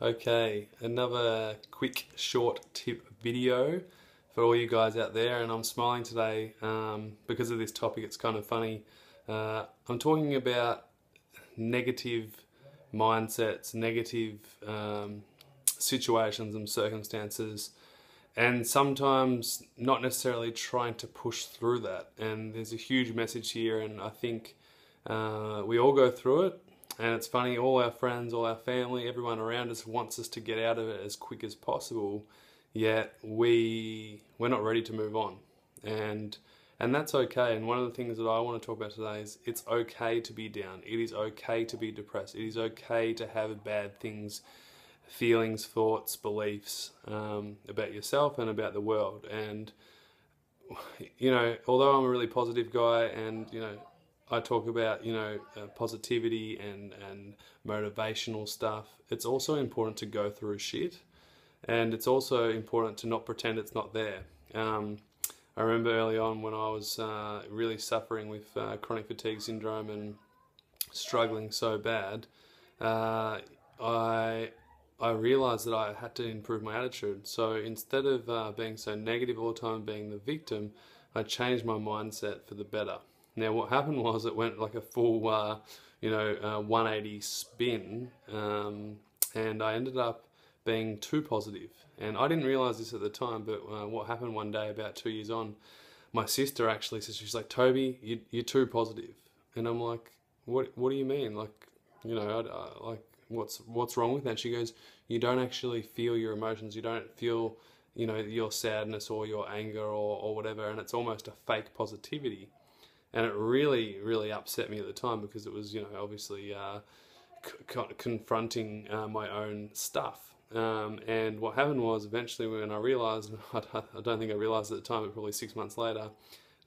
Okay, another quick short tip video for all you guys out there, and I'm smiling today because of this topic. It's kind of funny. I'm talking about negative mindsets, negative situations and circumstances, and sometimes not necessarily trying to push through that. And there's a huge message here, and I think we all go through it. And it's funny, all our friends, all our family, everyone around us wants us to get out of it as quick as possible, yet we're not ready to move on. And that's okay. And one of the things that I want to talk about today is it's okay to be down. It is okay to be depressed. It is okay to have bad things, feelings, thoughts, beliefs about yourself and about the world. And, although I'm a really positive guy and, I talk about, positivity and motivational stuff, it's also important to go through shit. And it's also important to not pretend it's not there. I remember early on when I was really suffering with chronic fatigue syndrome and struggling so bad, I realized that I had to improve my attitude. So instead of being so negative all the time, being the victim, I changed my mindset for the better. Now what happened was it went like a full 180 spin, and I ended up being too positive. And I didn't realize this at the time, but what happened one day about 2 years on, my sister actually says, she's like, "Toby, you're too positive." And I'm like, what do you mean? Like, what's wrong with that? She goes, "You don't actually feel your emotions. You don't feel, your sadness or your anger or whatever. And it's almost a fake positivity." And it really, really upset me at the time because it was, obviously confronting my own stuff. And what happened was eventually when I realized, I don't think I realized at the time, but probably 6 months later,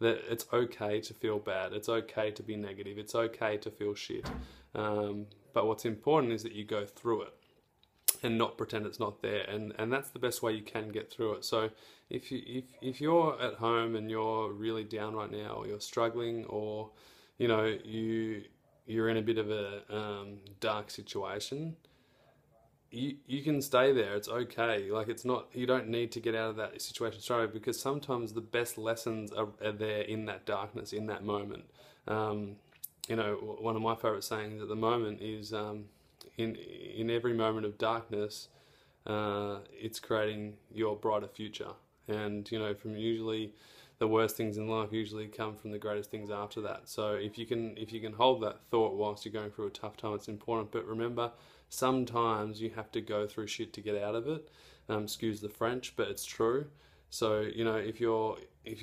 that it's okay to feel bad. It's okay to be negative. It's okay to feel shit. But what's important is that you go through it and not pretend it's not there, and that's the best way you can get through it. So if you're at home and you're really down right now, or you're struggling, or you're in a bit of a dark situation, you can stay there. It's okay. Like, it's not, you don't need to get out of that situation straight away, because sometimes the best lessons are there in that darkness, in that moment. One of my favorite sayings at the moment is, in every moment of darkness, it's creating your brighter future. And from usually the worst things in life usually come from the greatest things after that. So if you can hold that thought whilst you're going through a tough time, it's important. But remember, sometimes you have to go through shit to get out of it. Excuse the French, but it's true. So if you're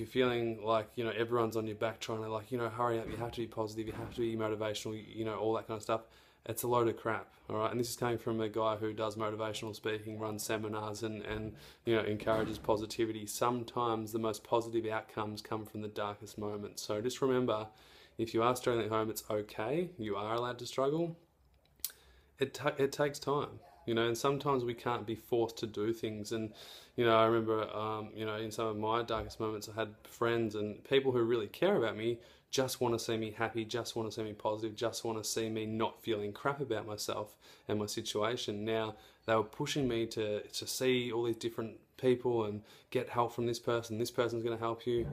feeling like everyone's on your back trying to hurry up, you have to be positive, you have to be motivational, all that kind of stuff, it's a load of crap. All right, and this is coming from a guy who does motivational speaking, runs seminars, and encourages positivity. Sometimes the most positive outcomes come from the darkest moments. So just remember, if you are struggling at home, it's okay. You are allowed to struggle. It takes time, and sometimes we can't be forced to do things. And I remember in some of my darkest moments, I had friends and people who really care about me just want to see me happy, just want to see me positive, just want to see me not feeling crap about myself and my situation. Now, they were pushing me to see all these different people and get help from this person's going to help you.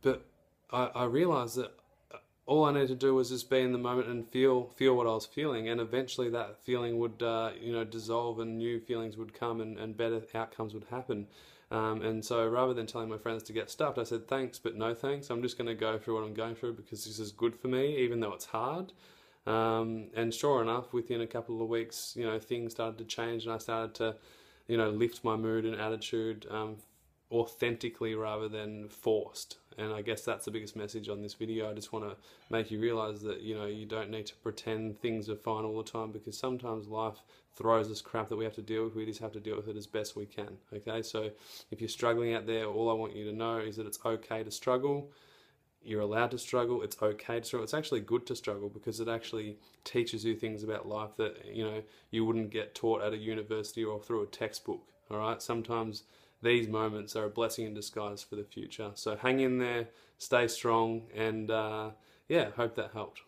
But I realized that all I needed to do was just be in the moment and feel what I was feeling, and eventually that feeling would dissolve, and new feelings would come, and better outcomes would happen. And so rather than telling my friends to get stuffed, I said thanks but no thanks. I'm just going to go through what I'm going through because this is good for me, even though it's hard. And sure enough, within a couple of weeks, things started to change, and I started to lift my mood and attitude authentically rather than forced. And I guess that's the biggest message on this video. I just want to make you realize that you don't need to pretend things are fine all the time, because sometimes life throws us crap that we have to deal with. We just have to deal with it as best we can. Okay, so if you're struggling out there, all I want you to know is that it's okay to struggle. You're allowed to struggle. It's okay to struggle. It's actually good to struggle, because it actually teaches you things about life that you wouldn't get taught at a university or through a textbook. All right, sometimes these moments are a blessing in disguise for the future. So hang in there, stay strong, and hope that helped.